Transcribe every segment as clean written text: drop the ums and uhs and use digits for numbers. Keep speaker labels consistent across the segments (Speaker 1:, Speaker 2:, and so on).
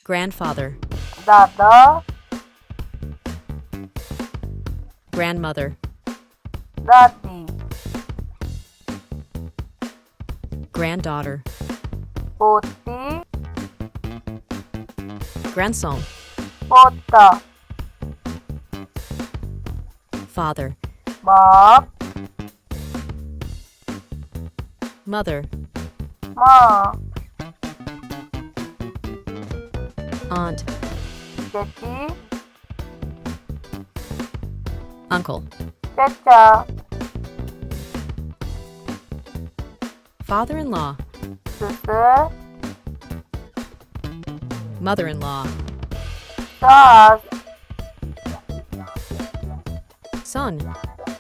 Speaker 1: grandfather,
Speaker 2: दादा,
Speaker 1: grandmother,
Speaker 2: दादी,
Speaker 1: granddaughter,
Speaker 2: पोती,
Speaker 1: grandson,
Speaker 2: पोता,
Speaker 1: father,
Speaker 2: बाप,
Speaker 1: mother,
Speaker 2: माँ,
Speaker 1: aunt,
Speaker 2: चची,
Speaker 1: uncle,
Speaker 2: चचा,
Speaker 1: father-in-law,
Speaker 2: ससुर,
Speaker 1: mother-in-law,
Speaker 2: सास,
Speaker 1: son,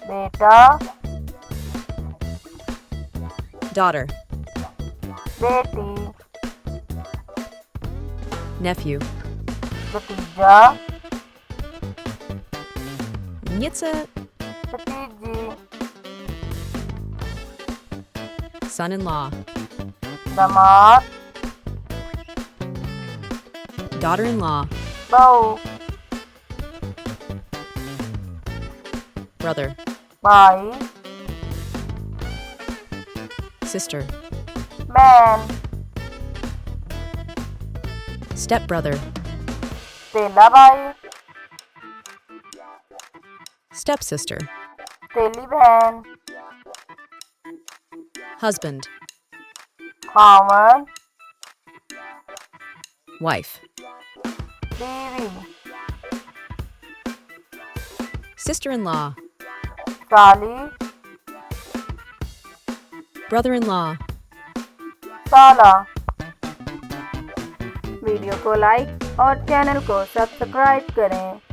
Speaker 2: बेटा,
Speaker 1: daughter,
Speaker 2: बेटी,
Speaker 1: nephew,
Speaker 2: भतीजा,
Speaker 1: Nitsa,
Speaker 2: भतीजी,
Speaker 1: son-in-law,
Speaker 2: दामाद,
Speaker 1: daughter-in-law,
Speaker 2: बहू,
Speaker 1: brother,
Speaker 2: भाई,
Speaker 1: sister,
Speaker 2: बहन,
Speaker 1: stepbrother,
Speaker 2: तेला भाई,
Speaker 1: stepsister,
Speaker 2: तेली बहन,
Speaker 1: husband,
Speaker 2: खामन,
Speaker 1: wife,
Speaker 2: बीवी,
Speaker 1: sister-in-law,
Speaker 2: साली,
Speaker 1: brother-in-law.
Speaker 2: साला। वीडियो को लाइक और चैनल को सब्सक्राइब करें।